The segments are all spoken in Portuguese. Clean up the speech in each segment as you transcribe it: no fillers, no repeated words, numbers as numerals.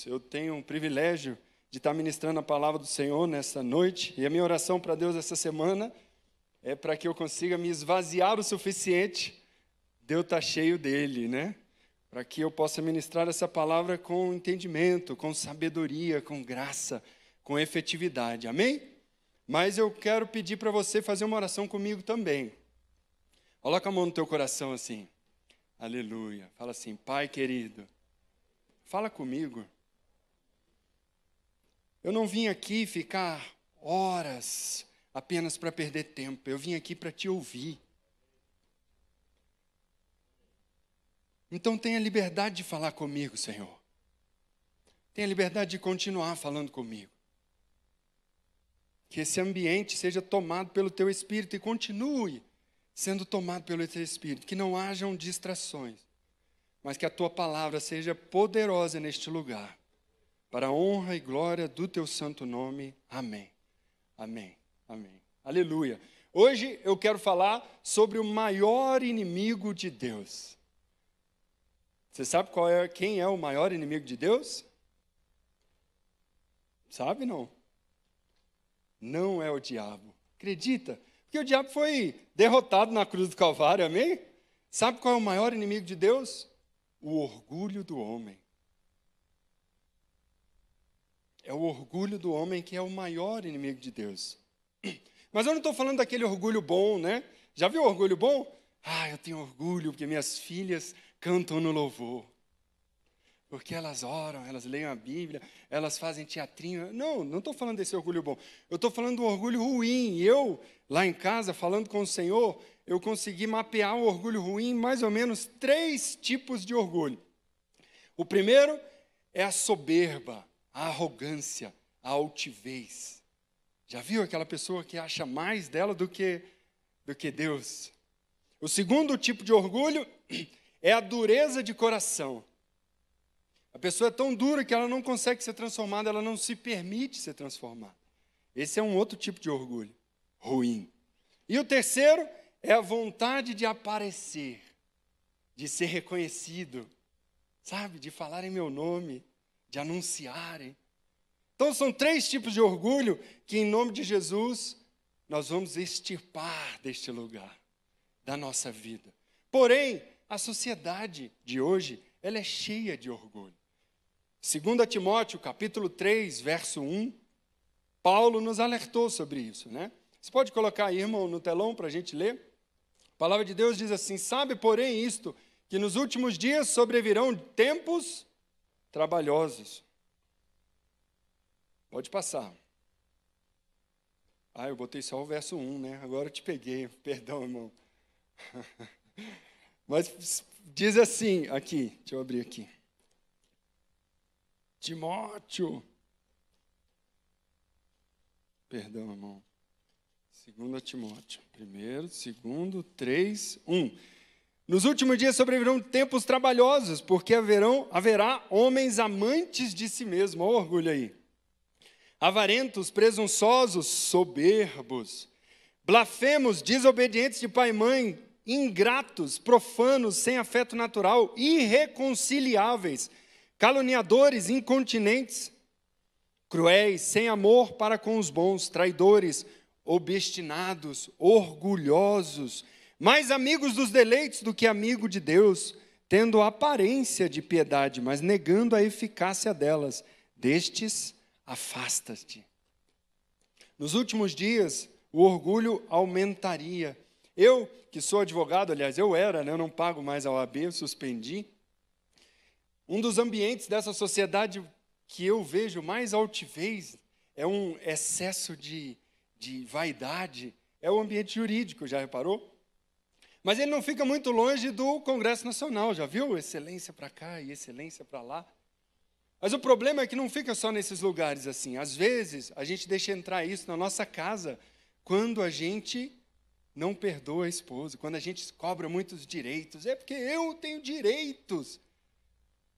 Eu tenho o privilégio de estar ministrando a palavra do Senhor nessa noite, e a minha oração para Deus essa semana é para que eu consiga me esvaziar o suficiente de eu estar cheio dele, né? Para que eu possa ministrar essa palavra com entendimento, com sabedoria, com graça, com efetividade, amém? Mas eu quero pedir para você fazer uma oração comigo também. Coloca a mão no teu coração assim, aleluia, fala assim, Pai querido, fala comigo. Eu não vim aqui ficar horas apenas para perder tempo. Eu vim aqui para te ouvir. Então tenha liberdade de falar comigo, Senhor. Tenha liberdade de continuar falando comigo. Que esse ambiente seja tomado pelo teu Espírito e continue sendo tomado pelo teu Espírito. Que não hajam distrações, mas que a tua palavra seja poderosa neste lugar. Para a honra e glória do teu santo nome. Amém. Amém. Amém. Aleluia. Hoje eu quero falar sobre o maior inimigo de Deus. Você sabe quem é o maior inimigo de Deus? Sabe não? Não é o diabo. Acredita? Porque o diabo foi derrotado na cruz do Calvário, amém? Sabe qual é o maior inimigo de Deus? O orgulho do homem. É o orgulho do homem que é o maior inimigo de Deus. Mas eu não estou falando daquele orgulho bom, né? Já viu o orgulho bom? Eu tenho orgulho porque minhas filhas cantam no louvor. Porque elas oram, elas leem a Bíblia, elas fazem teatrinho. Não estou falando desse orgulho bom. Eu estou falando do orgulho ruim. E eu, lá em casa, falando com o Senhor, eu consegui mapear o orgulho ruim em mais ou menos 3 tipos de orgulho. O primeiro é a soberba. A arrogância, a altivez. Já viu aquela pessoa que acha mais dela do que Deus? O segundo tipo de orgulho é a dureza de coração. A pessoa é tão dura que ela não consegue ser transformada, ela não se permite ser transformada. Esse é um outro tipo de orgulho ruim. E o terceiro é a vontade de aparecer, de ser reconhecido, sabe? De falar em meu nome, de anunciarem. Então são 3 tipos de orgulho que em nome de Jesus nós vamos extirpar deste lugar, da nossa vida. Porém, a sociedade de hoje, ela é cheia de orgulho. 2 Timóteo, capítulo 3, verso 1, Paulo nos alertou sobre isso, né? Você pode colocar aí, irmão, no telão para a gente ler? A palavra de Deus diz assim, sabe, porém, isto, que nos últimos dias sobrevirão tempos trabalhosos. Pode passar. Eu botei só o verso 1, né? Agora eu te peguei. Perdão, irmão. Mas diz assim, aqui, deixa eu abrir aqui. Timóteo. Perdão, irmão. 2 Timóteo. 1, 2, 3, 1. Nos últimos dias sobrevirão tempos trabalhosos, porque haverá homens amantes de si mesmo. Olha o orgulho aí. Avarentos, presunçosos, soberbos, blasfemos, desobedientes de pai e mãe, ingratos, profanos, sem afeto natural, irreconciliáveis, caluniadores, incontinentes, cruéis, sem amor para com os bons, traidores, obstinados, orgulhosos, mais amigos dos deleites do que amigo de Deus, tendo aparência de piedade, mas negando a eficácia delas. Destes, afasta-te. Nos últimos dias, o orgulho aumentaria. Eu, que sou advogado, aliás, eu era, né? Eu não pago mais a OAB, eu suspendi. Um dos ambientes dessa sociedade que eu vejo mais altivez é um excesso de vaidade, é o ambiente jurídico, já reparou? Mas ele não fica muito longe do Congresso Nacional, já viu? Excelência para cá e excelência para lá. Mas o problema é que não fica só nesses lugares assim. Às vezes, a gente deixa entrar isso na nossa casa quando a gente não perdoa a esposa, quando a gente cobra muitos direitos. É porque eu tenho direitos.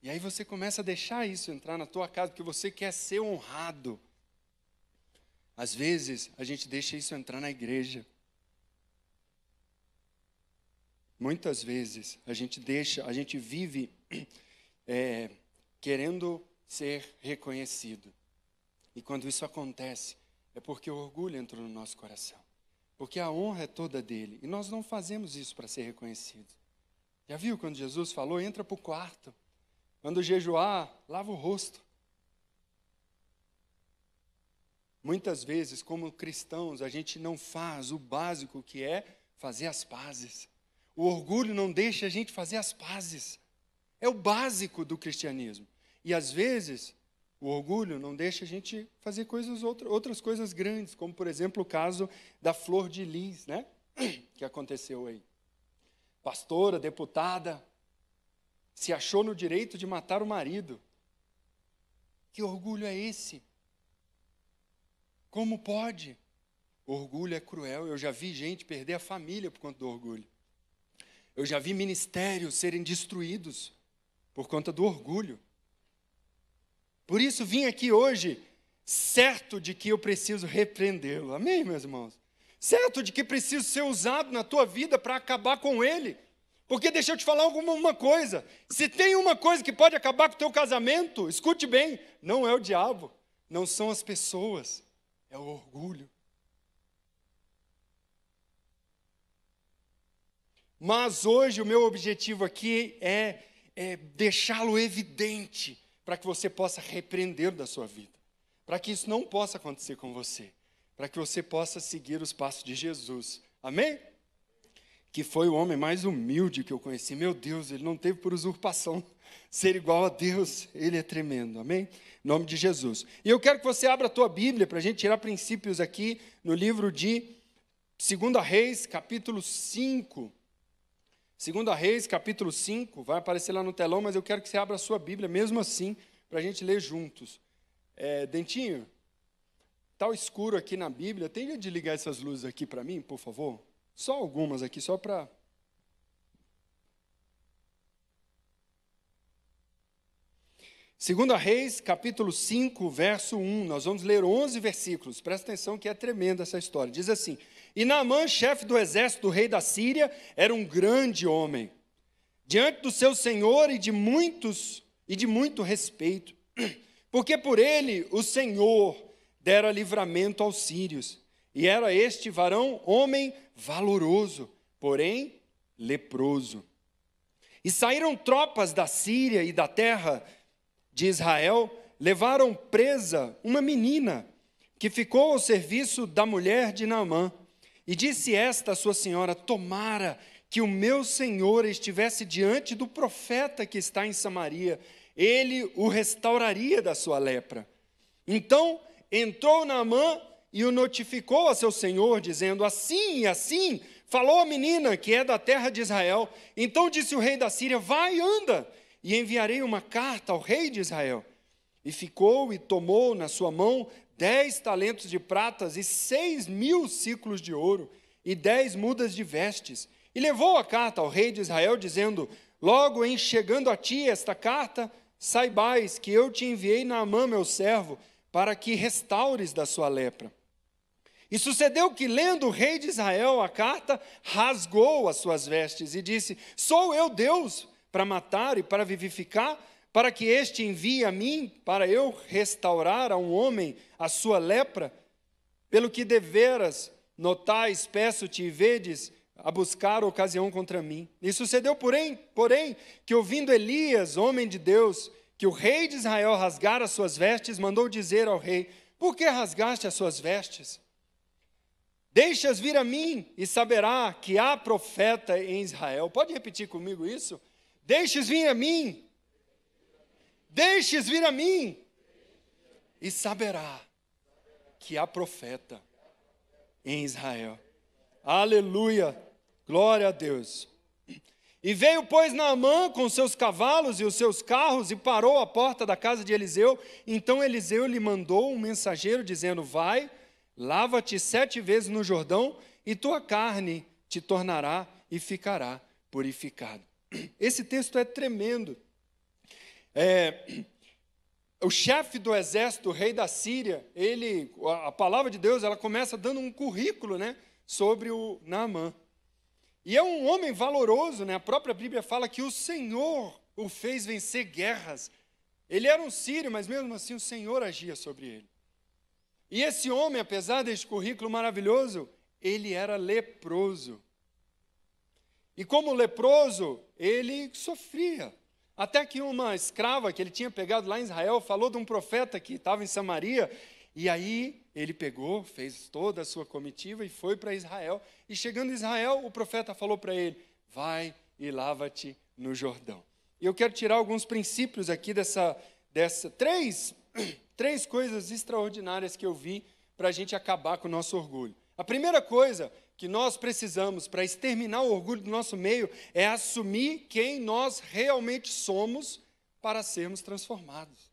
E aí você começa a deixar isso entrar na tua casa, porque você quer ser honrado. Às vezes, a gente deixa isso entrar na igreja. Muitas vezes, a gente vive querendo ser reconhecido. E quando isso acontece, é porque o orgulho entrou no nosso coração. Porque a honra é toda dele. E nós não fazemos isso para ser reconhecidos. Já viu quando Jesus falou, entra para o quarto. Quando jejuar, lava o rosto. Muitas vezes, como cristãos, a gente não faz o básico que é fazer as pazes. O orgulho não deixa a gente fazer as pazes. É o básico do cristianismo. E às vezes, o orgulho não deixa a gente fazer outras coisas grandes, como por exemplo o caso da Flor de Lis, né? Que aconteceu aí. Pastora, deputada, se achou no direito de matar o marido. Que orgulho é esse? Como pode? Orgulho é cruel. Eu já vi gente perder a família por conta do orgulho. Eu já vi ministérios serem destruídos por conta do orgulho. Por isso vim aqui hoje, certo de que eu preciso repreendê-lo. Amém, meus irmãos? Certo de que preciso ser usado na tua vida para acabar com ele. Porque deixa eu te falar uma coisa. Se tem uma coisa que pode acabar com o teu casamento, escute bem, não é o diabo, não são as pessoas, é o orgulho. Mas hoje o meu objetivo aqui é deixá-lo evidente, para que você possa repreendê-lo da sua vida. Para que isso não possa acontecer com você. Para que você possa seguir os passos de Jesus. Amém? Que foi o homem mais humilde que eu conheci. Meu Deus, ele não teve por usurpação ser igual a Deus. Ele é tremendo. Amém? Em nome de Jesus. E eu quero que você abra a tua Bíblia para a gente tirar princípios aqui no livro de 2 Reis, capítulo 5. 2 Reis, capítulo 5, vai aparecer lá no telão, mas eu quero que você abra a sua Bíblia, mesmo assim, para a gente ler juntos. Dentinho, está escuro aqui na Bíblia, tem jeito de ligar essas luzes aqui para mim, por favor? Só algumas aqui, só para... Segunda Reis, capítulo 5, verso 1, nós vamos ler 11 versículos, presta atenção que é tremenda essa história, diz assim: E Naamã, chefe do exército do rei da Síria, era um grande homem, diante do seu senhor e de muito respeito, porque por ele o Senhor dera livramento aos sírios, e era este varão homem valoroso, porém leproso. E saíram tropas da Síria e da terra de Israel, levaram presa uma menina, que ficou ao serviço da mulher de Naamã. E disse esta a sua senhora: tomara que o meu senhor estivesse diante do profeta que está em Samaria, ele o restauraria da sua lepra. Então entrou Naamã e o notificou a seu senhor, dizendo: assim e assim falou a menina que é da terra de Israel. Então disse o rei da Síria: vai, anda, e enviarei uma carta ao rei de Israel. E ficou e tomou na sua mão 10 talentos de pratas e 6.000 ciclos de ouro, e 10 mudas de vestes. E levou a carta ao rei de Israel, dizendo: logo em chegando a ti esta carta, saibais que eu te enviei Naamã, meu servo, para que restaures da sua lepra. E sucedeu que, lendo o rei de Israel a carta, rasgou as suas vestes e disse: sou eu Deus para matar e para vivificar, para que este envie a mim, para eu restaurar a um homem a sua lepra? Pelo que deveras notais, peço-te e vedes a buscar ocasião contra mim. E sucedeu, porém, que ouvindo Elias, homem de Deus, que o rei de Israel rasgara as suas vestes, mandou dizer ao rei: por que rasgaste as suas vestes? Deixas vir a mim e saberá que há profeta em Israel. Pode repetir comigo isso? Deixes vir a mim. Deixes vir a mim. E saberá que há profeta em Israel. Aleluia. Glória a Deus. E veio, pois, Naamã com seus cavalos e os seus carros e parou à porta da casa de Eliseu. Então Eliseu lhe mandou um mensageiro dizendo: vai, lava-te 7 vezes no Jordão e tua carne te tornará e ficará purificado. Esse texto é tremendo. o chefe do exército, o rei da Síria, a palavra de Deus, ela começa dando um currículo, né, sobre o Naamã. E é um homem valoroso, né? A própria Bíblia fala que o Senhor o fez vencer guerras. Ele era um sírio, mas mesmo assim o Senhor agia sobre ele. E esse homem, apesar deste currículo maravilhoso, ele era leproso. E como leproso, ele sofria. Até que uma escrava que ele tinha pegado lá em Israel falou de um profeta que estava em Samaria, e aí ele pegou, fez toda a sua comitiva e foi para Israel. E chegando em Israel, o profeta falou para ele: vai e lava-te no Jordão. E eu quero tirar alguns princípios aqui três coisas extraordinárias que eu vi para a gente acabar com o nosso orgulho. A primeira coisa que nós precisamos para exterminar o orgulho do nosso meio é assumir quem nós realmente somos para sermos transformados.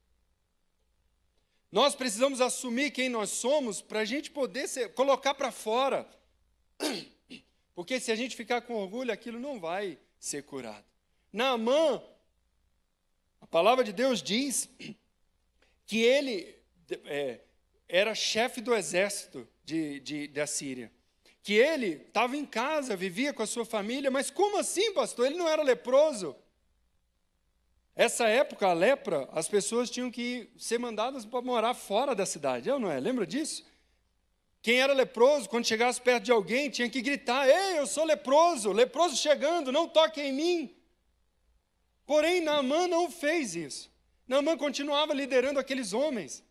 Nós precisamos assumir quem nós somos para a gente poder colocar para fora. Porque se a gente ficar com orgulho, aquilo não vai ser curado. Naamã, a palavra de Deus diz que ele era chefe do exército da Síria. Que ele estava em casa, vivia com a sua família, mas como assim, pastor? Ele não era leproso? Essa época, a lepra, as pessoas tinham que ser mandadas para morar fora da cidade, não é? Lembra disso? Quem era leproso, quando chegasse perto de alguém, tinha que gritar: ei, eu sou leproso, leproso chegando, não toque em mim. Porém, Naamã não fez isso. Naamã continuava liderando aqueles homens.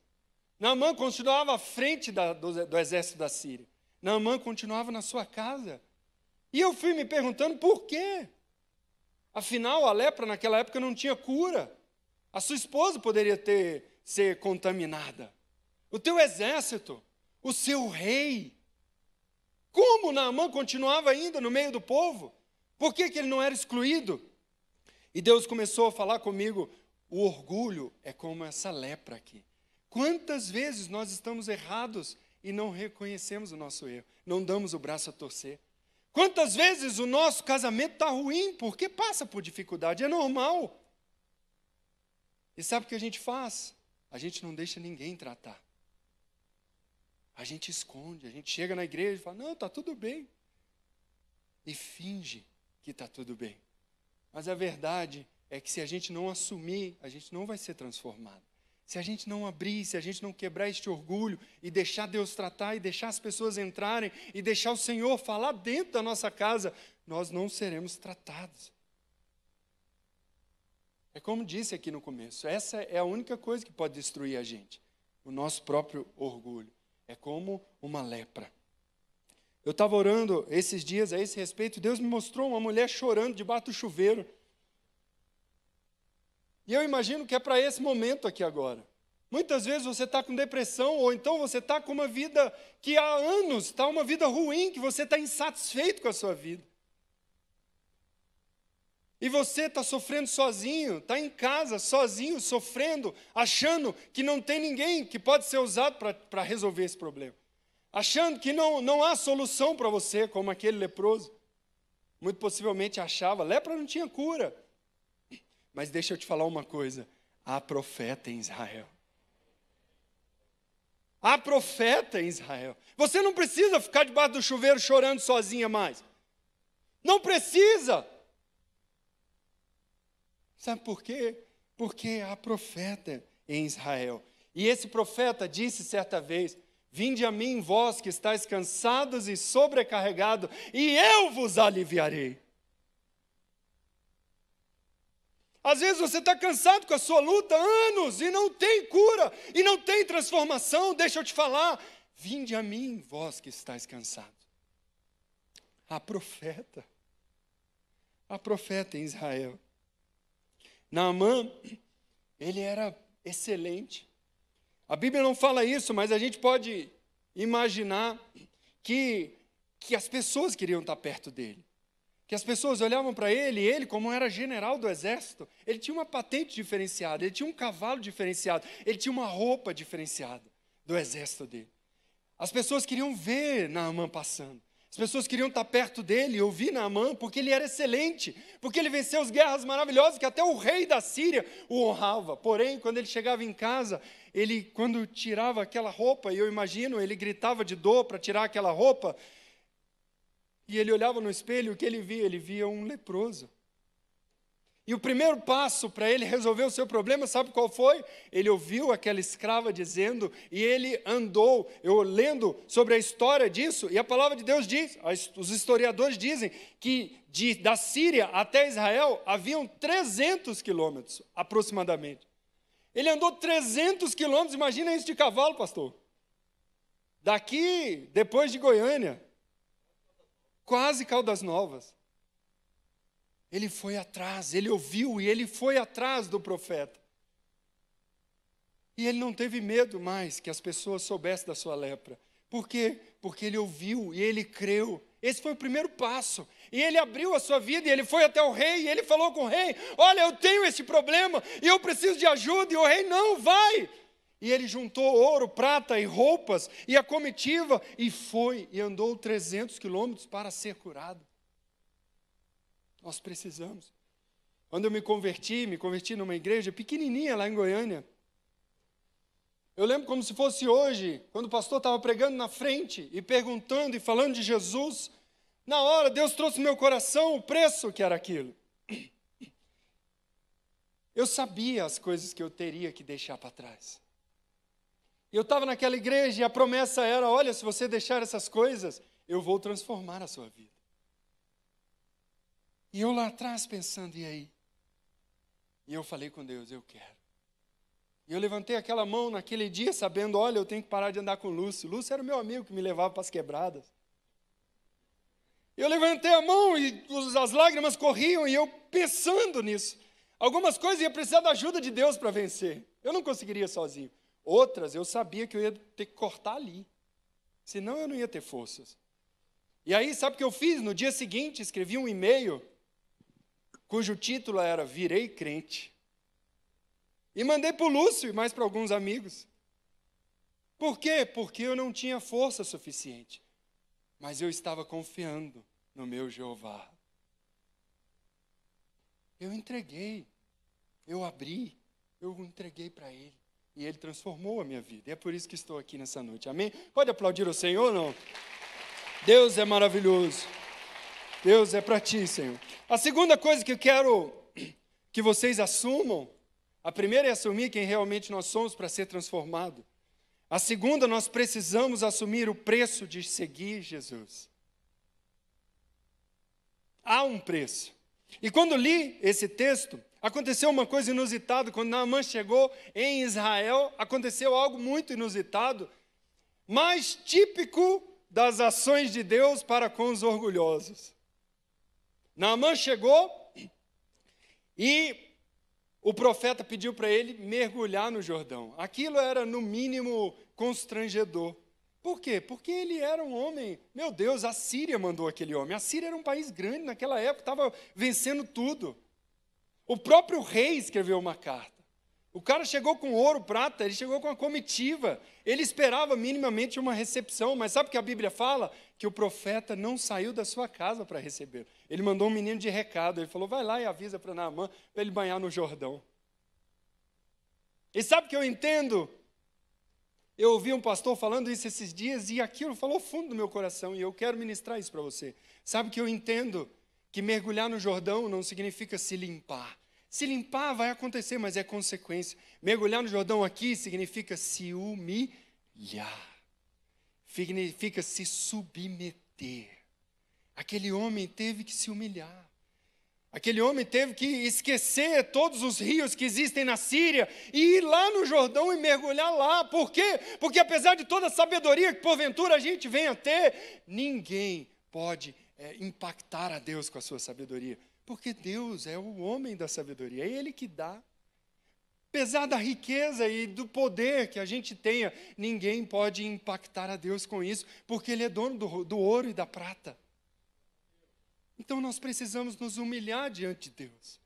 Naamã continuava à frente do exército da Síria. Naamã continuava na sua casa. E eu fui me perguntando por quê. Afinal, a lepra naquela época não tinha cura. A sua esposa poderia ser contaminada. O teu exército, o seu rei. Como Naamã continuava ainda no meio do povo? Por que ele não era excluído? E Deus começou a falar comigo: o orgulho é como essa lepra aqui. Quantas vezes nós estamos errados e não reconhecemos o nosso erro, não damos o braço a torcer? Quantas vezes o nosso casamento está ruim porque passa por dificuldade, é normal. E sabe o que a gente faz? A gente não deixa ninguém tratar. A gente esconde, a gente chega na igreja e fala: não, está tudo bem. E finge que está tudo bem. Mas a verdade é que se a gente não assumir, a gente não vai ser transformado. Se a gente não abrir, se a gente não quebrar este orgulho e deixar Deus tratar e deixar as pessoas entrarem e deixar o Senhor falar dentro da nossa casa, nós não seremos tratados. É como disse aqui no começo, essa é a única coisa que pode destruir a gente, o nosso próprio orgulho. É como uma lepra. Eu estava orando esses dias a esse respeito, Deus me mostrou uma mulher chorando debaixo do chuveiro. E eu imagino que é para esse momento aqui agora. Muitas vezes você está com depressão, ou então você está com uma vida que há anos está uma vida ruim, que você está insatisfeito com a sua vida. E você está sofrendo sozinho, está em casa, sozinho, sofrendo, achando que não tem ninguém que pode ser usado para resolver esse problema. Achando que não há solução para você, como aquele leproso. Muito possivelmente achava, lepra não tinha cura. Mas deixa eu te falar uma coisa, há profeta em Israel. Há profeta em Israel. Você não precisa ficar debaixo do chuveiro chorando sozinha mais. Não precisa. Sabe por quê? Porque há profeta em Israel. E esse profeta disse certa vez: vinde a mim, vós que estáis cansados e sobrecarregados, e eu vos aliviarei. Às vezes você está cansado com a sua luta há anos e não tem cura, e não tem transformação. Deixa eu te falar, vinde a mim, vós que estáis cansados. Há profeta em Israel. Naamã, ele era excelente. A Bíblia não fala isso, mas a gente pode imaginar que as pessoas queriam estar perto dele. Que as pessoas olhavam para ele, e ele, como era general do exército, ele tinha uma patente diferenciada, ele tinha um cavalo diferenciado, ele tinha uma roupa diferenciada do exército dele. As pessoas queriam ver Naamã passando. As pessoas queriam estar perto dele, ouvir Naamã, porque ele era excelente, porque ele venceu as guerras maravilhosas, que até o rei da Síria o honrava. Porém, quando ele chegava em casa, quando tirava aquela roupa, e eu imagino, ele gritava de dor para tirar aquela roupa, e ele olhava no espelho, o que ele via? Ele via um leproso. E o primeiro passo para ele resolver o seu problema, sabe qual foi? Ele ouviu aquela escrava dizendo, e ele andou. Eu lendo sobre a história disso, e a palavra de Deus diz, os historiadores dizem, que da Síria até Israel haviam 300 quilômetros, aproximadamente. Ele andou 300 quilômetros, imagina isso de cavalo, pastor. Daqui, depois de Goiânia, quase Caldas Novas. Ele foi atrás, ele ouviu e ele foi atrás do profeta. E ele não teve medo mais que as pessoas soubessem da sua lepra. Por quê? Porque ele ouviu e ele creu. Esse foi o primeiro passo. E ele abriu a sua vida e ele foi até o rei e ele falou com o rei, olha, eu tenho esse problema e eu preciso de ajuda. E o rei, não, vai. E ele juntou ouro, prata e roupas e a comitiva e foi e andou 300 quilômetros para ser curado. Nós precisamos. Quando eu me converti numa igreja pequenininha lá em Goiânia. Eu lembro como se fosse hoje, quando o pastor estava pregando na frente e perguntando e falando de Jesus. Na hora, Deus trouxe no meu coração o preço que era aquilo. Eu sabia as coisas que eu teria que deixar para trás. Eu estava naquela igreja e a promessa era, olha, se você deixar essas coisas, eu vou transformar a sua vida. E eu lá atrás pensando, e aí? E eu falei com Deus, eu quero. E eu levantei aquela mão naquele dia, sabendo, olha, eu tenho que parar de andar com o Lúcio. Lúcio era o meu amigo que me levava para as quebradas. Eu levantei a mão e as lágrimas corriam, e eu pensando nisso. Algumas coisas ia precisar da ajuda de Deus para vencer. Eu não conseguiria sozinho. Outras, eu sabia que eu ia ter que cortar ali. Senão eu não ia ter forças. E aí, sabe o que eu fiz? No dia seguinte, escrevi um e-mail cujo título era Virei Crente. E mandei para o Lúcio e mais para alguns amigos. Por quê? Porque eu não tinha força suficiente. Mas eu estava confiando no meu Jeová. Eu entreguei, eu abri, eu entreguei para Ele. E Ele transformou a minha vida. E é por isso que estou aqui nessa noite. Amém? Pode aplaudir o Senhor ou não? Deus é maravilhoso. Deus é para ti, Senhor. A segunda coisa que eu quero que vocês assumam, a primeira é assumir quem realmente nós somos para ser transformado. A segunda, nós precisamos assumir o preço de seguir Jesus. Há um preço. E quando li esse texto, aconteceu uma coisa inusitada. Quando Naamã chegou em Israel, aconteceu algo muito inusitado, mas típico das ações de Deus para com os orgulhosos. Naamã chegou e o profeta pediu para ele mergulhar no Jordão. Aquilo era, no mínimo, constrangedor. Por quê? Porque ele era um homem, meu Deus, a Síria mandou aquele homem. A Síria era um país grande naquela época, estava vencendo tudo. O próprio rei escreveu uma carta. O cara chegou com ouro, prata, ele chegou com a comitiva. Ele esperava minimamente uma recepção, mas sabe o que a Bíblia fala? Que o profeta não saiu da sua casa para receber. Ele mandou um menino de recado, ele falou, vai lá e avisa para Naamã, para ele banhar no Jordão. E sabe o que eu entendo? Eu ouvi um pastor falando isso esses dias, e aquilo falou fundo do meu coração, e eu quero ministrar isso para você. Sabe o que eu entendo? Que mergulhar no Jordão não significa se limpar. Se limpar vai acontecer, mas é consequência. Mergulhar no Jordão aqui significa se humilhar. Significa se submeter. Aquele homem teve que se humilhar. Aquele homem teve que esquecer todos os rios que existem na Síria e ir lá no Jordão e mergulhar lá. Por quê? Porque apesar de toda a sabedoria que porventura a gente venha ter, ninguém pode impactar a Deus com a sua sabedoria. Porque Deus é o homem da sabedoria, é Ele que dá. Apesar da riqueza e do poder que a gente tenha, ninguém pode impactar a Deus com isso, porque Ele é dono do ouro e da prata. Então nós precisamos nos humilhar diante de Deus.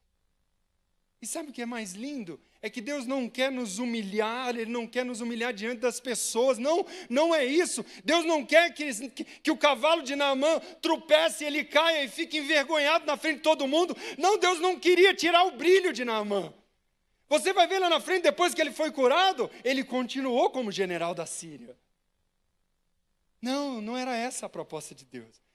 E sabe o que é mais lindo? É é que Deus não quer nos humilhar, Ele não quer nos humilhar diante das pessoas. Não, não é isso. Deus não quer que o cavalo de Naamã tropece, ele caia e fique envergonhado na frente de todo mundo. Não, Deus não queria tirar o brilho de Naamã. Você vai ver lá na frente, depois que ele foi curado, ele continuou como general da Síria. Não, não era essa a proposta de Deus.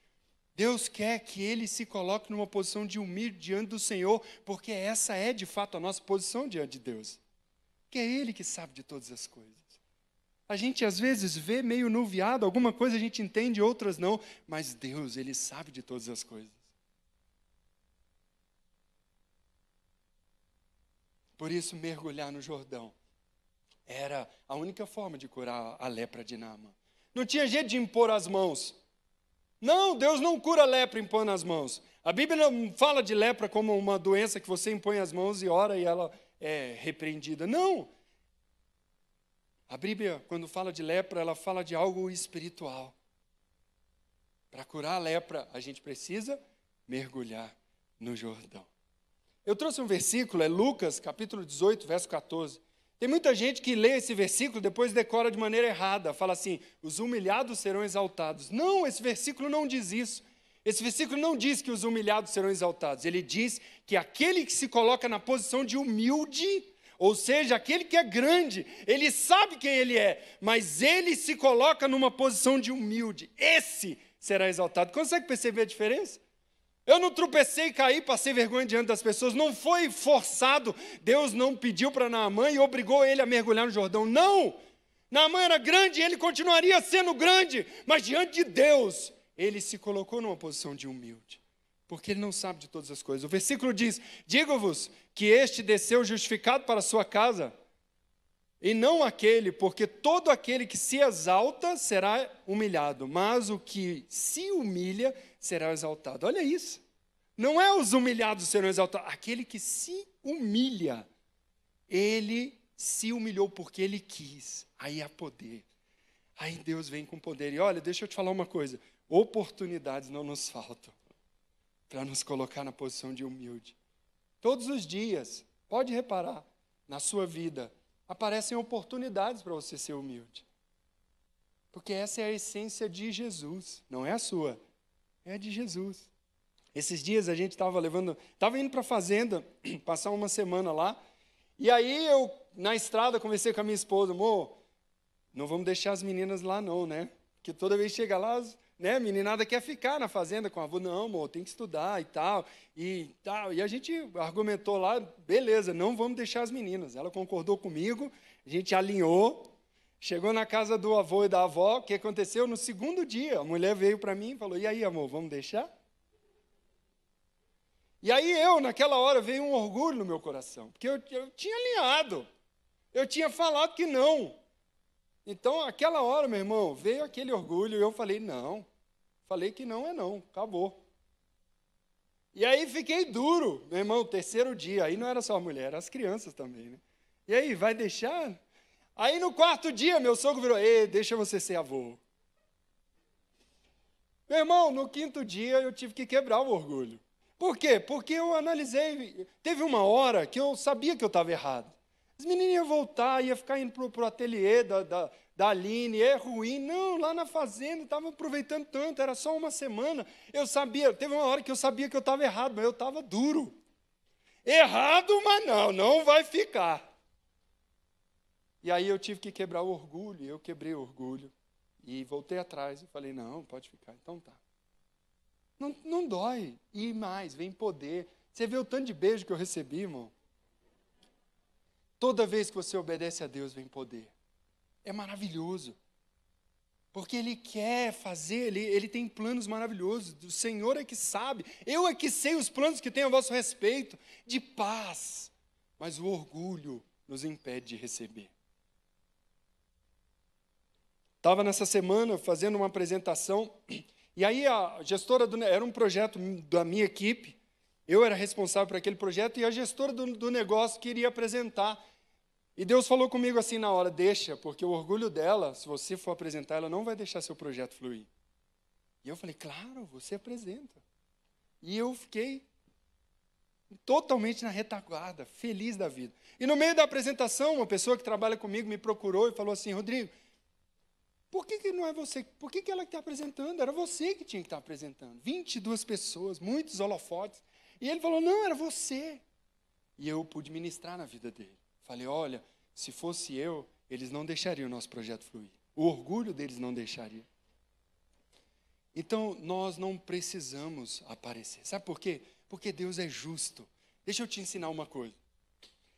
Deus quer que ele se coloque numa posição de humilde diante do Senhor, porque essa é de fato a nossa posição diante de Deus. Que é Ele que sabe de todas as coisas. A gente às vezes vê meio nuviado, alguma coisa a gente entende, outras não, mas Deus, Ele sabe de todas as coisas. Por isso, mergulhar no Jordão era a única forma de curar a lepra de Naamã. Não tinha jeito de impor as mãos. Não, Deus não cura a lepra impondo as mãos. A Bíblia não fala de lepra como uma doença que você impõe as mãos e ora e ela é repreendida. Não. A Bíblia, quando fala de lepra, ela fala de algo espiritual. Para curar a lepra, a gente precisa mergulhar no Jordão. Eu trouxe um versículo, é Lucas, capítulo 18, verso 14. Tem muita gente que lê esse versículo, depois decora de maneira errada. Fala assim, os humilhados serão exaltados. Não, esse versículo não diz isso. Esse versículo não diz que os humilhados serão exaltados. Ele diz que aquele que se coloca na posição de humilde, ou seja, aquele que é grande, ele sabe quem ele é, mas ele se coloca numa posição de humilde. Esse será exaltado. Consegue perceber a diferença? Eu não tropecei e caí, passei vergonha diante das pessoas. Não foi forçado. Deus não pediu para Naamã e obrigou ele a mergulhar no Jordão. Não! Naamã era grande e ele continuaria sendo grande. Mas diante de Deus, ele se colocou numa posição de humilde. Porque ele não sabe de todas as coisas. O versículo diz, digo-vos que este desceu justificado para a sua casa. E não aquele, porque todo aquele que se exalta será humilhado. Mas o que se humilha será exaltado. Olha isso. Não é os humilhados serão exaltados. Aquele que se humilha, ele se humilhou porque ele quis. Aí há poder. Aí Deus vem com poder. E olha, deixa eu te falar uma coisa. Oportunidades não nos faltam para nos colocar na posição de humilde. Todos os dias, pode reparar, na sua vida, aparecem oportunidades para você ser humilde. Porque essa é a essência de Jesus, não é a sua. É de Jesus. Esses dias a gente estava indo para a fazenda, passar uma semana lá, e aí eu, na estrada, conversei com a minha esposa, amor, não vamos deixar as meninas lá não, né? Porque toda vez que chega lá, né, a meninada quer ficar na fazenda com a avó, não, amor, tem que estudar e tal. E a gente argumentou lá, beleza, não vamos deixar as meninas. Ela concordou comigo, a gente alinhou. Chegou na casa do avô e da avó, o que aconteceu? No segundo dia, a mulher veio para mim e falou, e aí, amor, vamos deixar? E aí naquela hora, veio um orgulho no meu coração, porque eu tinha alinhado, eu tinha falado que não. Então, aquela hora, meu irmão, veio aquele orgulho e eu falei, não, falei que não é não, acabou. E aí fiquei duro, meu irmão, terceiro dia, aí não era só a mulher, eram as crianças também, né? E aí, vai deixar? Aí no quarto dia, meu sogro virou, ei, deixa você ser avô. Meu irmão, no quinto dia eu tive que quebrar o orgulho. Por quê? Porque eu analisei, teve uma hora que eu sabia que eu estava errado. As meninas iam voltar, ia ficar indo para o ateliê da Aline, é ruim. Não, lá na fazenda, estavam aproveitando tanto, era só uma semana. Eu sabia, teve uma hora que eu sabia que eu estava errado, mas eu estava duro. Errado, mas não vai ficar. E aí eu tive que quebrar o orgulho, eu quebrei o orgulho. E voltei atrás e falei, não, pode ficar. Então tá. Não dói. E mais, vem poder. Você vê o tanto de beijo que eu recebi, irmão? Toda vez que você obedece a Deus, vem poder. É maravilhoso. Porque Ele quer fazer, Ele tem planos maravilhosos. O Senhor é que sabe. Eu é que sei os planos que tenho a vosso respeito. De paz. Mas o orgulho nos impede de receber. Estava nessa semana fazendo uma apresentação, e aí a gestora, era um projeto da minha equipe, eu era responsável por aquele projeto, e a gestora do negócio queria apresentar. E Deus falou comigo assim na hora, deixa, porque o orgulho dela, se você for apresentar, ela não vai deixar seu projeto fluir. E eu falei, claro, você apresenta. E eu fiquei totalmente na retaguarda, feliz da vida. E no meio da apresentação, uma pessoa que trabalha comigo me procurou e falou assim: Rodrigo, por que não é você? Por que ela que está apresentando? Era você que tinha que estar apresentando. 22 pessoas, muitos holofotes. E ele falou: não, era você. E eu pude ministrar na vida dele. Falei: olha, se fosse eu, eles não deixariam o nosso projeto fluir. O orgulho deles não deixaria. Então, nós não precisamos aparecer. Sabe por quê? Porque Deus é justo. Deixa eu te ensinar uma coisa.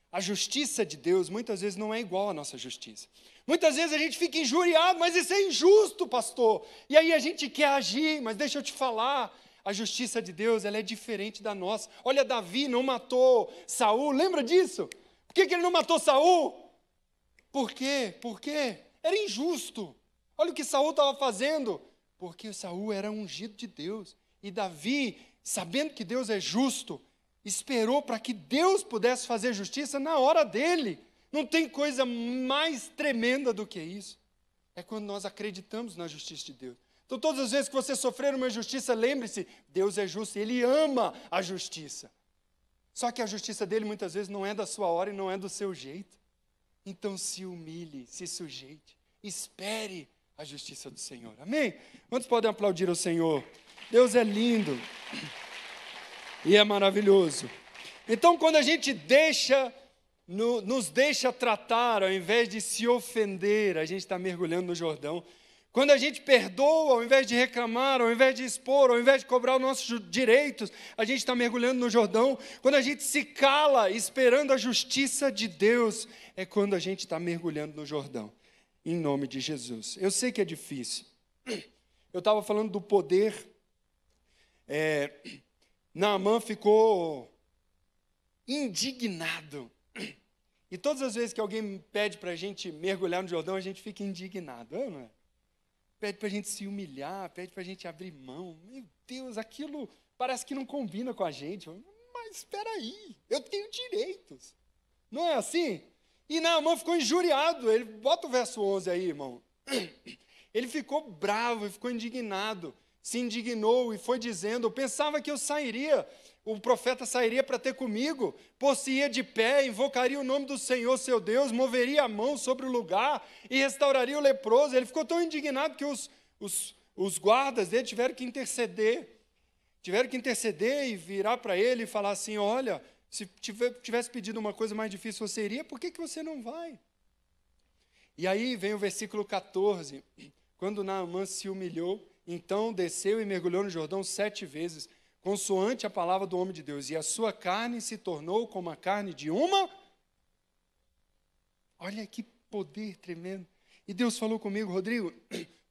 A justiça de Deus muitas vezes não é igual à nossa justiça. Muitas vezes a gente fica injuriado, mas isso é injusto, pastor. E aí a gente quer agir, mas deixa eu te falar, a justiça de Deus ela é diferente da nossa. Olha, Davi não matou Saul, lembra disso? Por que ele não matou Saul? Por quê? Porque era injusto. Olha o que Saul estava fazendo. Porque Saul era ungido de Deus. E Davi, sabendo que Deus é justo, esperou para que Deus pudesse fazer justiça na hora dele. Não tem coisa mais tremenda do que isso. É quando nós acreditamos na justiça de Deus. Então, todas as vezes que você sofrer uma injustiça, lembre-se, Deus é justo, Ele ama a justiça. Só que a justiça dele, muitas vezes, não é da sua hora e não é do seu jeito. Então, se humilhe, se sujeite, espere a justiça do Senhor. Amém? Quantos podem aplaudir ao Senhor? Deus é lindo e é maravilhoso. Então, quando a gente nos deixa tratar, ao invés de se ofender, a gente está mergulhando no Jordão. Quando a gente perdoa, ao invés de reclamar, ao invés de expor, ao invés de cobrar os nossos direitos, a gente está mergulhando no Jordão. Quando a gente se cala, esperando a justiça de Deus, é quando a gente está mergulhando no Jordão. Em nome de Jesus. Eu sei que é difícil. Eu estava falando do poder. Naamã ficou indignado. E todas as vezes que alguém pede para a gente mergulhar no Jordão, a gente fica indignado, não é? Pede para a gente se humilhar, pede para a gente abrir mão. Meu Deus, aquilo parece que não combina com a gente. Mas espera aí, eu tenho direitos. Não é assim? E Naamã ficou injuriado. Ele, bota o verso 11 aí, irmão. Ele ficou bravo, ficou indignado. Se indignou e foi dizendo: eu pensava que eu sairia, o profeta sairia para ter comigo, pôr-se-ia de pé, invocaria o nome do Senhor, seu Deus, moveria a mão sobre o lugar e restauraria o leproso. Ele ficou tão indignado que os guardas dele tiveram que interceder e virar para ele e falar assim: olha, se tivesse pedido uma coisa mais difícil, você iria, por que você não vai? E aí vem o versículo 14, quando Naamã se humilhou, então desceu e mergulhou no Jordão 7 vezes, consoante a palavra do homem de Deus, e a sua carne se tornou como a carne de uma... Olha que poder tremendo. E Deus falou comigo: Rodrigo,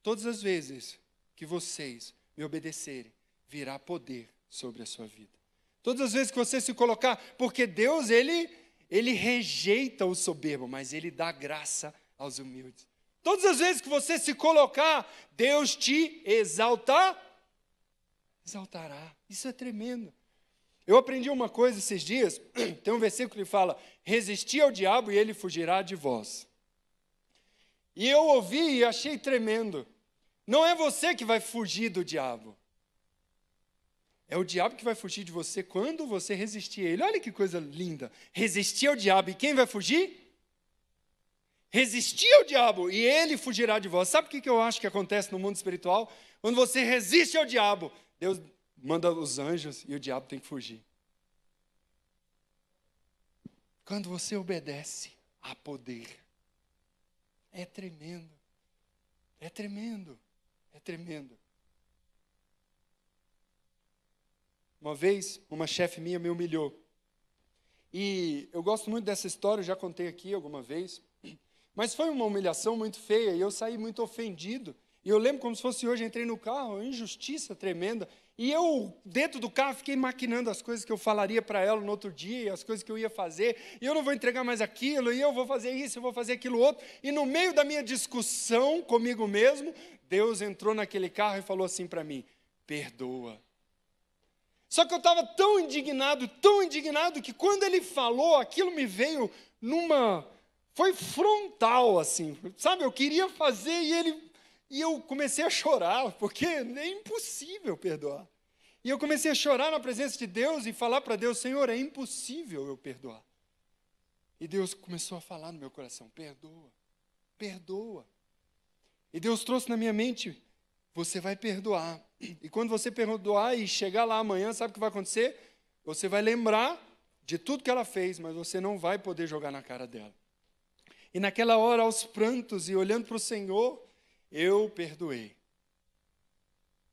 todas as vezes que vocês me obedecerem, virá poder sobre a sua vida. Todas as vezes que você se colocar, porque Deus, ele rejeita o soberbo, mas Ele dá graça aos humildes. Todas as vezes que você se colocar, Deus te exaltará. Isso é tremendo. Eu aprendi uma coisa esses dias, tem um versículo que fala: resisti ao diabo e ele fugirá de vós. E eu ouvi e achei tremendo. Não é você que vai fugir do diabo. É o diabo que vai fugir de você quando você resistir a ele. Olha que coisa linda. Resistir ao diabo e quem vai fugir? Resistir ao diabo e ele fugirá de vós. Sabe o que eu acho que acontece no mundo espiritual? Quando você resiste ao diabo, Deus manda os anjos e o diabo tem que fugir. Quando você obedece, há poder. É tremendo. É tremendo. É tremendo. Uma vez, uma chefe minha me humilhou. E eu gosto muito dessa história, eu já contei aqui alguma vez. Mas foi uma humilhação muito feia e eu saí muito ofendido. E eu lembro como se fosse hoje, entrei no carro, uma injustiça tremenda. E eu, dentro do carro, fiquei maquinando as coisas que eu falaria para ela no outro dia, as coisas que eu ia fazer. E eu não vou entregar mais aquilo, e eu vou fazer isso, eu vou fazer aquilo outro. E no meio da minha discussão comigo mesmo, Deus entrou naquele carro e falou assim para mim: perdoa. Só que eu estava tão indignado, que quando ele falou, aquilo me veio foi frontal, assim, sabe? Eu queria fazer e eu comecei a chorar, porque é impossível perdoar. E eu comecei a chorar na presença de Deus e falar para Deus: Senhor, é impossível eu perdoar. E Deus começou a falar no meu coração: perdoa, perdoa. E Deus trouxe na minha mente: você vai perdoar. E quando você perdoar e chegar lá amanhã, sabe o que vai acontecer? Você vai lembrar de tudo que ela fez, mas você não vai poder jogar na cara dela. E naquela hora, aos prantos e olhando para o Senhor, eu perdoei.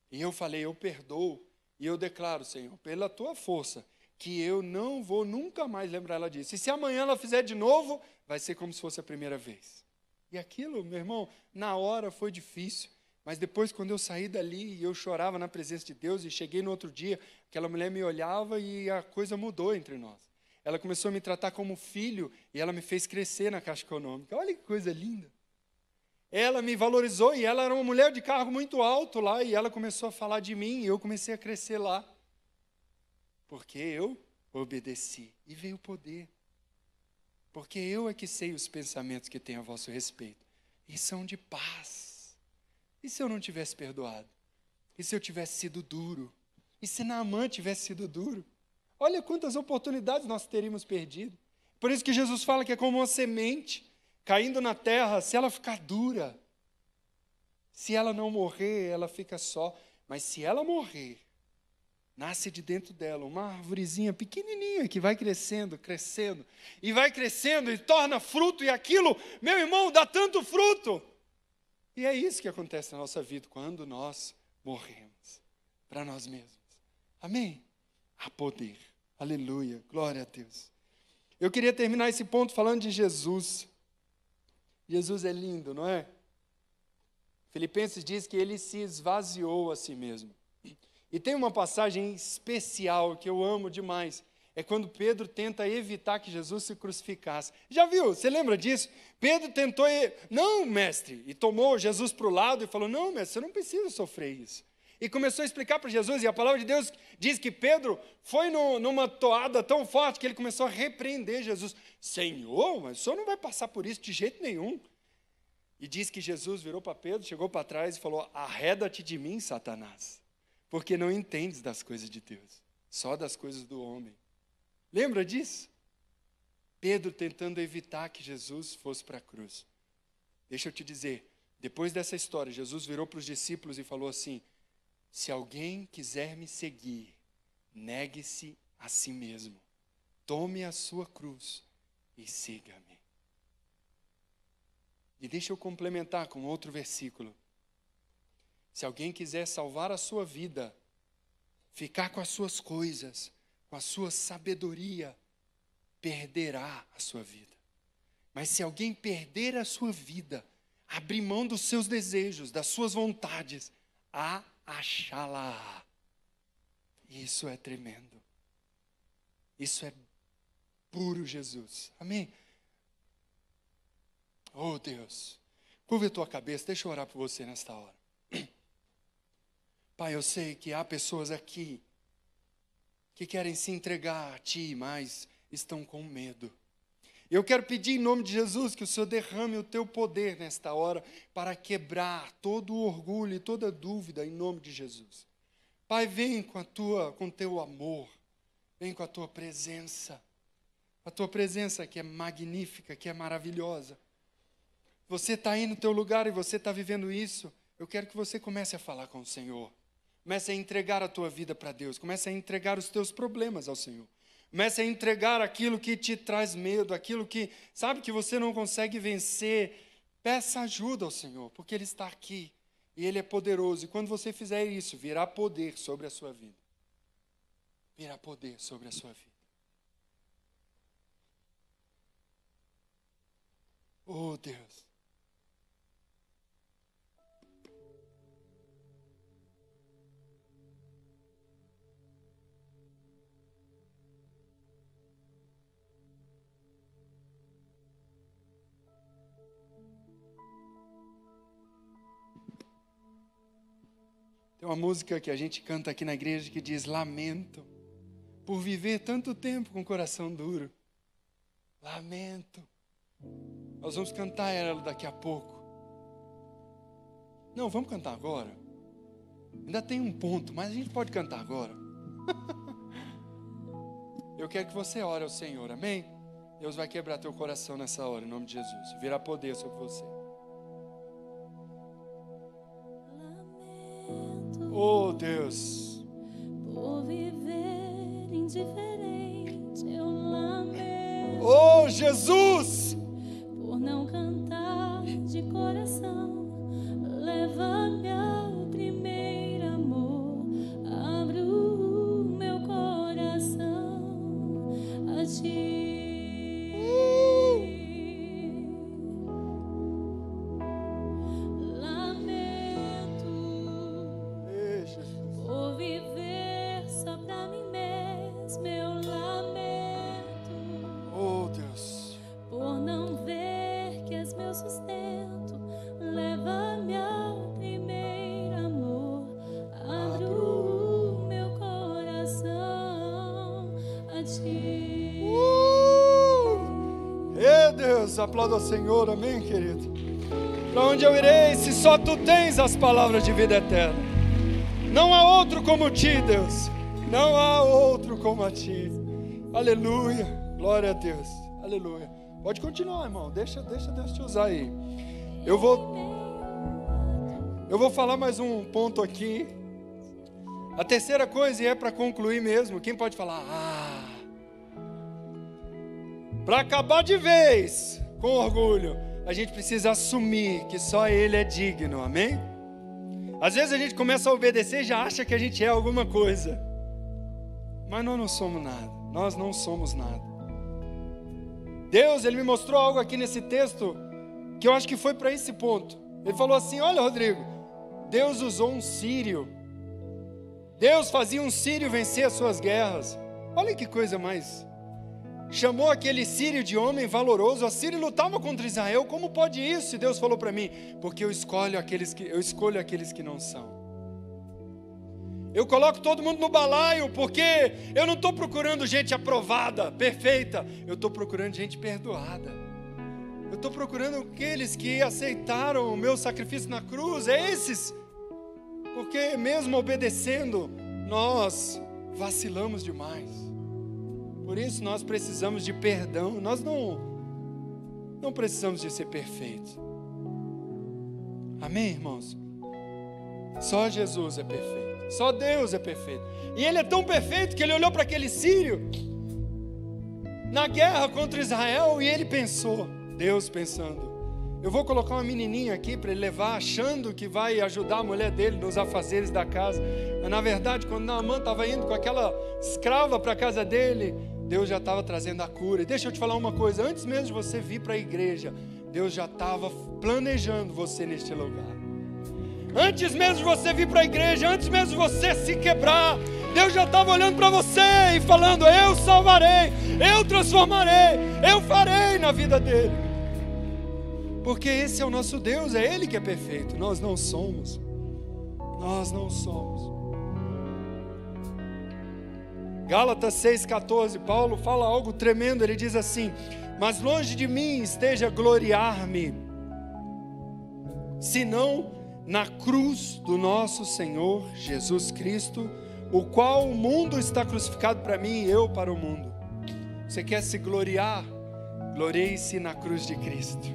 E eu falei: eu perdoo. E eu declaro, Senhor, pela tua força, que eu não vou nunca mais lembrar ela disso. E se amanhã ela fizer de novo, vai ser como se fosse a primeira vez. E aquilo, meu irmão, na hora foi difícil. Mas depois, quando eu saí dali, e eu chorava na presença de Deus, e cheguei no outro dia, aquela mulher me olhava e a coisa mudou entre nós. Ela começou a me tratar como filho, e ela me fez crescer na Caixa Econômica. Olha que coisa linda. Ela me valorizou, e ela era uma mulher de cargo muito alto lá, e ela começou a falar de mim, e eu comecei a crescer lá. Porque eu obedeci, e veio o poder. Porque eu é que sei os pensamentos que tenho a vosso respeito, e são de paz. E se eu não tivesse perdoado? E se eu tivesse sido duro? E se Naamã tivesse sido duro? Olha quantas oportunidades nós teríamos perdido. Por isso que Jesus fala que é como uma semente caindo na terra. Se ela ficar dura, se ela não morrer, ela fica só. Mas se ela morrer, nasce de dentro dela uma arvorezinha pequenininha que vai crescendo, crescendo, e vai crescendo e torna fruto, e aquilo, meu irmão, dá tanto fruto. E é isso que acontece na nossa vida quando nós morremos para nós mesmos. Amém? Há poder. Aleluia. Glória a Deus. Eu queria terminar esse ponto falando de Jesus. Jesus é lindo, não é? Filipenses diz que ele se esvaziou a si mesmo. E tem uma passagem especial que eu amo demais. É quando Pedro tenta evitar que Jesus se crucificasse. Já viu? Você lembra disso? Pedro tentou, não, mestre, e tomou Jesus para o lado e falou: não, mestre, você não precisa sofrer isso. E começou a explicar para Jesus, e a palavra de Deus diz que Pedro foi numa toada tão forte que ele começou a repreender Jesus. Senhor, mas o senhor não vai passar por isso de jeito nenhum. E diz que Jesus virou para Pedro, chegou para trás e falou: arreda-te de mim, Satanás, porque não entendes das coisas de Deus, só das coisas do homem. Lembra disso? Pedro tentando evitar que Jesus fosse para a cruz. Deixa eu te dizer, depois dessa história, Jesus virou para os discípulos e falou assim: se alguém quiser me seguir, negue-se a si mesmo, tome a sua cruz e siga-me. E deixa eu complementar com outro versículo. Se alguém quiser salvar a sua vida, ficar com as suas coisas, com a sua sabedoria, perderá a sua vida. Mas se alguém perder a sua vida, abrir mão dos seus desejos, das suas vontades, a achá-la. Isso é tremendo. Isso é puro Jesus. Amém? Oh Deus, curva a tua cabeça, deixa eu orar por você nesta hora. Pai, eu sei que há pessoas aqui que querem se entregar a Ti, mas estão com medo. Eu quero pedir em nome de Jesus que o Senhor derrame o Teu poder nesta hora para quebrar todo o orgulho e toda dúvida em nome de Jesus. Pai, vem com o Teu amor, vem com a Tua presença que é magnífica, que é maravilhosa. Você está aí no teu lugar e você está vivendo isso, eu quero que você comece a falar com o Senhor. Comece a entregar a tua vida para Deus. Comece a entregar os teus problemas ao Senhor. Comece a entregar aquilo que te traz medo, aquilo que, sabe, que você não consegue vencer. Peça ajuda ao Senhor, porque Ele está aqui e Ele é poderoso. E quando você fizer isso, virá poder sobre a sua vida. Virá poder sobre a sua vida. Oh, Deus. Tem uma música que a gente canta aqui na igreja que diz: lamento por viver tanto tempo com o coração duro. Lamento. Nós vamos cantar ela daqui a pouco. Não, vamos cantar agora. Ainda tem um ponto, mas a gente pode cantar agora. Eu quero que você ore ao Senhor, amém? Deus vai quebrar teu coração nessa hora, em nome de Jesus. Virá poder sobre você. Oh, Deus. Por viver indiferente, eu lamento. Oh, Jesus. Por não cantar de coração, leva-me ao primeiro amor. Abro o meu coração a ti. Sustento, leva-me ao primeiro amor. Abro o meu coração a ti. Deus, aplauda ao Senhor, amém, querido? Para onde eu irei, se só tu tens as palavras de vida eterna? Não há outro como ti, Deus. Não há outro como a ti. Aleluia, glória a Deus, aleluia. Pode continuar, irmão. Deixa Deus te usar aí. Eu vou falar mais um ponto aqui. A terceira coisa, e é para concluir mesmo. Quem pode falar? Para acabar de vez com orgulho, a gente precisa assumir que só Ele é digno, amém? Às vezes a gente começa a obedecer e já acha que a gente é alguma coisa. Mas nós não somos nada. Nós não somos nada. Deus, Ele me mostrou algo aqui nesse texto que eu acho que foi para esse ponto. Ele falou assim, olha, Rodrigo, Deus usou um sírio. Deus fazia um sírio vencer as suas guerras. Olha que coisa mais. Chamou aquele sírio de homem valoroso. A Síria lutava contra Israel. Como pode isso? E Deus falou para mim, porque eu escolho aqueles que não são. Eu coloco todo mundo no balaio, porque eu não estou procurando gente aprovada, perfeita. Eu estou procurando gente perdoada. Eu estou procurando aqueles que aceitaram o meu sacrifício na cruz. É esses. Porque mesmo obedecendo, nós vacilamos demais. Por isso nós precisamos de perdão. Nós não precisamos de ser perfeitos. Amém, irmãos? Só Jesus é perfeito. Só Deus é perfeito. E Ele é tão perfeito que Ele olhou para aquele sírio na guerra contra Israel e Ele pensou, Deus pensando, eu vou colocar uma menininha aqui para Ele levar, achando que vai ajudar a mulher dele nos afazeres da casa. Mas na verdade, quando Naamã estava indo com aquela escrava para a casa dele, Deus já estava trazendo a cura. E deixa eu te falar uma coisa, antes mesmo de você vir para a igreja, Deus já estava planejando você neste lugar. Antes mesmo de você vir para a igreja, antes mesmo de você se quebrar, Deus já estava olhando para você e falando, eu salvarei, eu transformarei, eu farei na vida dele. Porque esse é o nosso Deus, é Ele que é perfeito, nós não somos. Nós não somos. Gálatas 6,14, Paulo fala algo tremendo, ele diz assim, mas longe de mim esteja gloriar-me, senão na cruz do nosso Senhor Jesus Cristo, o qual o mundo está crucificado para mim e eu para o mundo. Você quer se gloriar? Glorie-se na cruz de Cristo.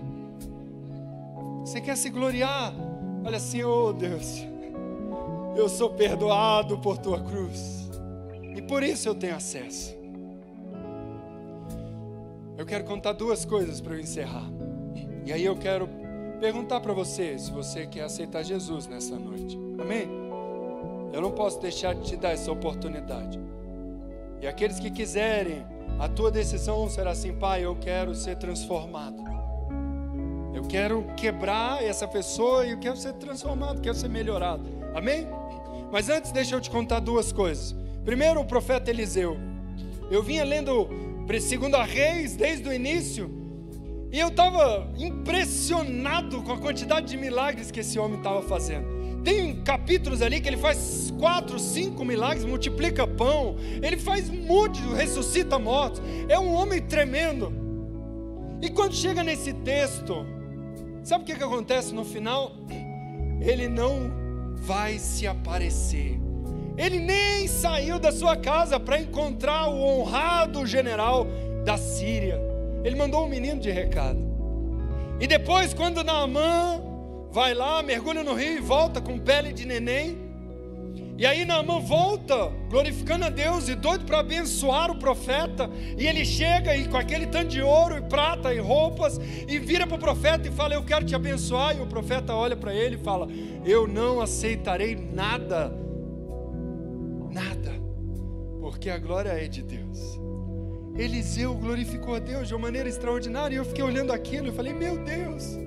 Você quer se gloriar? Olha assim, oh Deus, eu sou perdoado por tua cruz e por isso eu tenho acesso. Eu quero contar duas coisas para eu encerrar. E aí eu quero perguntar para você se você quer aceitar Jesus nessa noite. Amém? Eu não posso deixar de te dar essa oportunidade. E aqueles que quiserem, a tua decisão será assim, Pai, eu quero ser transformado. Eu quero quebrar essa pessoa e eu quero ser transformado, quero ser melhorado. Amém? Mas antes deixa eu te contar duas coisas. Primeiro, o profeta Eliseu. Eu vinha lendo 2 Reis desde o início. E eu estava impressionado com a quantidade de milagres que esse homem estava fazendo. Tem capítulos ali que ele faz 4, 5 milagres, multiplica pão, ele faz um monte, ressuscita mortos. É um homem tremendo. E quando chega nesse texto, sabe o que acontece no final? Ele não vai se aparecer. Ele nem saiu da sua casa para encontrar o honrado general da Síria. Ele mandou um menino de recado. E depois, quando Naamã vai lá, mergulha no rio e volta com pele de neném, e aí Naamã volta glorificando a Deus e doido para abençoar o profeta, e ele chega e com aquele tanto de ouro e prata e roupas, e vira para o profeta e fala: eu quero te abençoar. E o profeta olha para ele e fala: eu não aceitarei nada, porque a glória é de Deus. Eliseu glorificou a Deus de uma maneira extraordinária, e eu fiquei olhando aquilo e falei: meu Deus,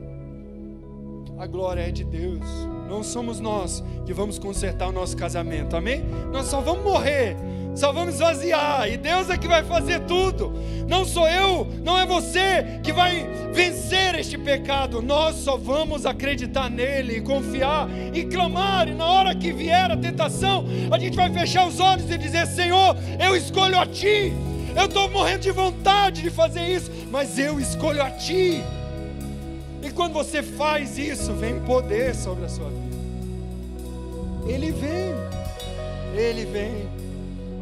a glória é de Deus. Não somos nós que vamos consertar o nosso casamento, amém? Nós só vamos morrer, só vamos esvaziar, e Deus é que vai fazer tudo. Não sou eu, não é você que vai vencer este pecado. Nós só vamos acreditar nele e confiar e clamar, e na hora que vier a tentação, a gente vai fechar os olhos e dizer: Senhor, eu escolho a Ti. Eu estou morrendo de vontade de fazer isso, mas eu escolho a Ti. E quando você faz isso, vem poder sobre a sua vida. Ele vem.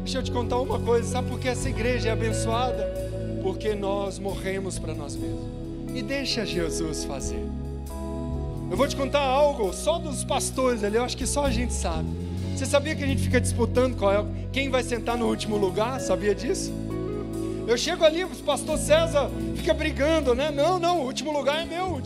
Deixa eu te contar uma coisa: sabe por que essa igreja é abençoada? Porque nós morremos para nós mesmos e deixa Jesus fazer. Eu vou te contar algo só dos pastores ali, eu acho que só a gente sabe. Você sabia que a gente fica disputando quem vai sentar no último lugar? Sabia disso? Eu chego ali, o pastor César fica brigando, né? Não, o último lugar é meu,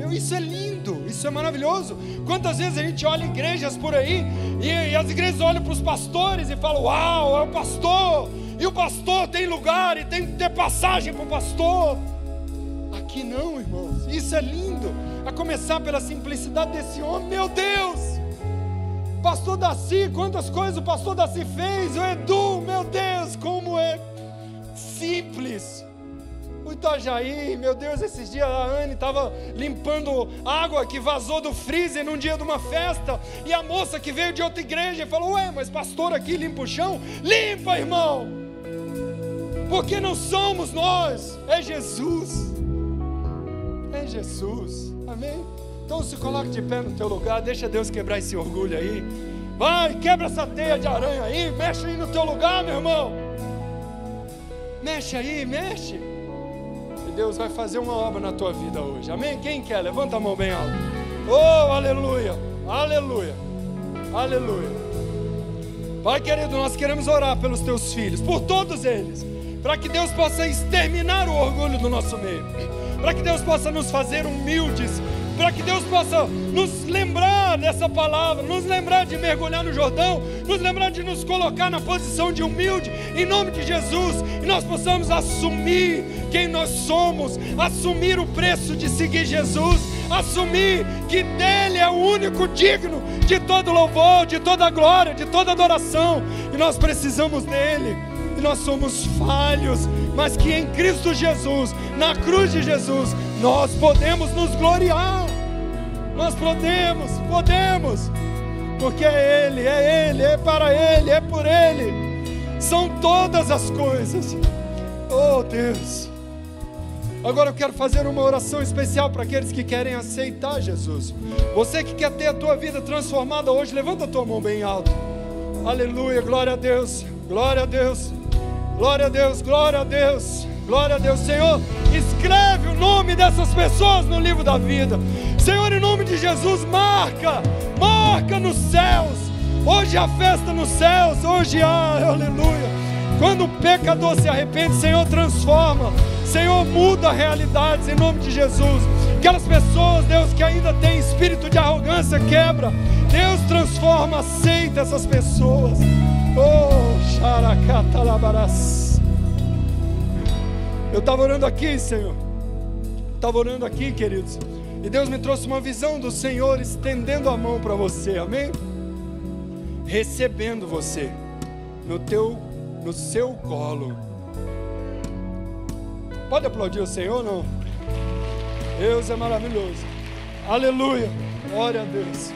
Isso é lindo, isso é maravilhoso. Quantas vezes a gente olha igrejas por aí, e as igrejas olham para os pastores e falam: uau, é o pastor, e o pastor tem lugar, e tem que ter passagem para o pastor. Aqui não, irmãos, isso é lindo. A começar pela simplicidade desse homem. Meu Deus, pastor Daci, quantas coisas o pastor Daci fez. O Edu, meu Deus, como é simples. O Itajaí, meu Deus, esses dias a Anne estava limpando água que vazou do freezer num dia de uma festa, e a moça que veio de outra igreja falou: ué, mas pastor aqui limpa o chão? Limpa, irmão, porque não somos nós, é Jesus, amém? Então se coloque de pé no teu lugar, deixa Deus quebrar esse orgulho aí, vai, quebra essa teia de aranha aí, mexe aí no teu lugar, meu irmão. Mexe aí, mexe. E Deus vai fazer uma obra na tua vida hoje, amém? Quem quer? Levanta a mão bem alto. Oh, aleluia, aleluia, aleluia. Pai querido, nós queremos orar pelos teus filhos, por todos eles, para que Deus possa exterminar o orgulho do nosso meio, para que Deus possa nos fazer humildes, para que Deus possa nos lembrar dessa palavra, nos lembrar de mergulhar no Jordão, nos lembrar de nos colocar na posição de humilde, em nome de Jesus, e nós possamos assumir quem nós somos, assumir o preço de seguir Jesus, assumir que dele é o único digno de todo louvor, de toda glória, de toda adoração, e nós precisamos dele, e nós somos falhos, mas que em Cristo Jesus, na cruz de Jesus, nós podemos nos gloriar. Nós podemos, porque é Ele, é para Ele, é por Ele, são todas as coisas. Oh Deus, agora eu quero fazer uma oração especial para aqueles que querem aceitar Jesus. Você que quer ter a tua vida transformada hoje, levanta a tua mão bem alto. Aleluia, glória a Deus, glória a Deus, glória a Deus, glória a Deus, glória a Deus. Senhor, escreve o nome dessas pessoas no livro da vida. Senhor, em nome de Jesus, marca nos céus. Hoje há festa nos céus, hoje há, aleluia. Quando o pecador se arrepende, Senhor, transforma. Senhor, muda realidades em nome de Jesus. Aquelas pessoas, Deus, que ainda têm espírito de arrogância, quebra. Deus, transforma, aceita essas pessoas. Oh, xaracatalabarás. Eu estava orando aqui, Senhor. Estava orando aqui, queridos. E Deus me trouxe uma visão do Senhor estendendo a mão para você, amém? Recebendo você no seu colo. Pode aplaudir o Senhor, não? Deus é maravilhoso. Aleluia. Glória a Deus.